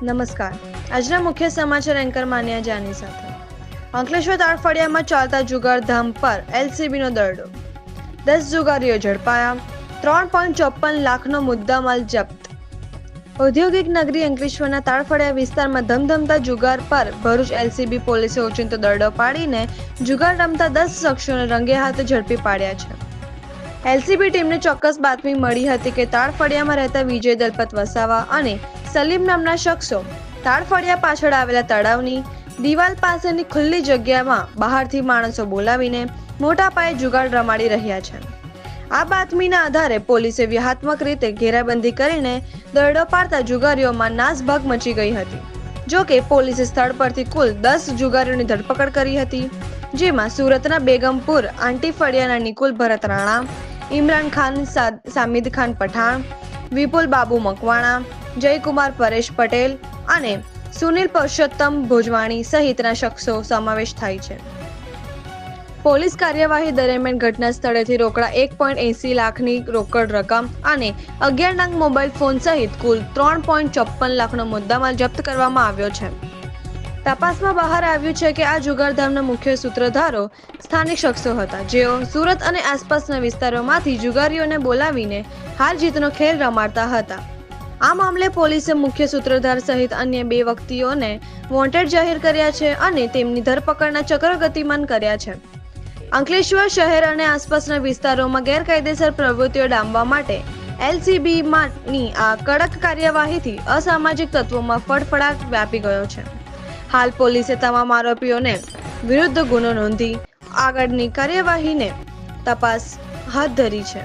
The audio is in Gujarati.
નમસ્કાર. આજના મુખ્ય સમાચાર એન્કર માન્યા જાની સાથે. અંકલેશ્વર તાળફળિયામાં ચાલતા જુગારધામ પર એલસીબીનો દરોડો. 10 જુગારીઓ ઝડપાયા. 3.54 લાખનો મુદ્દામાલ જપ્ત. ઔદ્યોગિક નગરી અંકલેશ્વરના તાળફળિયા વિસ્તારમાં ધમધમતા જુગાર પર ભરૂચ એલસીબી પોલીસે ઓચિંતો દરોડો પાડીને જુગાર રમતા 10 શખ્સોને રંગે હાથે ઝડપી પાડ્યા છે. એલસીબી ટીમને ચોક્કસ બાતમી મળી હતી કે તાળફળિયામાં રહેતા વિજય દલપત વસાવા અને સલીમ નામના શખ્સો તાળફળિયા પાછળ આવેલા તળાવની દિવાલ પાસેની ખુલ્લી જગ્યામાં બહારથી માણસો બોલાવીને મોટા પાયે જુગાર રમાડી રહ્યા છે. આ બાતમીના આધારે પોલીસે વ્યૂહાત્મક રીતે ઘેરાબંધી કરીને દરોડો પાડતા જુગારીઓમાં નાસભાગ મચી ગઈ હતી. જો કે પોલીસે સ્થળ પરથી કુલ 10 જુગારીઓની ધરપકડ કરી હતી, જેમાં સુરતના બેગમપુર આંટી ફળિયાના નિકુલ ભરત રાણા, ઇમરાન ખાન સામિદ ખાન પઠાણ, વિપુલ બાબુ મકવાણા, જયકુમાર પરેશ પટેલ અને સુનિલ પુરુષોત્તમ ભોજવાણી સહિતના શખ્સો સમાવેશ થાય છે. પોલીસ કાર્યવાહી દરમિયાન ઘટના સ્થળેથી રોકડા 1.80 લાખની રોકડ રકમ અને 11 નંગ મોબાઈલ ફોન સહિત કુલ 3.54 લાખનો મુદ્દામાલ જપ્ત કરવામાં આવ્યો છે. તપાસમાં બહાર આવ્યું છે કે આ જુગારધામના મુખ્ય સૂત્રધારો સ્થાનિક શખ્સો હતા, જેઓ સુરત અને આસપાસના વિસ્તારોમાંથી જુગારીઓને બોલાવીને હાર જીતનો ખેલ રમાડતા હતા. આ મામલે પોલીસે મુખ્ય સૂત્રધાર સહિત અન્ય 2 વ્યક્તિઓને વોન્ટેડ જાહેર કર્યા છે અને તેમની ધરપકડના ચક્ર ગતિમાન કર્યા છે. અંકલેશ્વર શહેર અને આસપાસના વિસ્તારોમાં ગેરકાયદેસર પ્રવૃત્તિઓ ડામવા માટે એલસીબીની આ કડક કાર્યવાહીથી અસામાજિક તત્વોમાં ફળફળાટ વ્યાપી ગયો છે. હાલ પોલીસે તમામ આરોપીઓને વિરુદ્ધ ગુનો નોંધી આગળની કાર્યવાહીને તપાસ હાથ ધરી છે.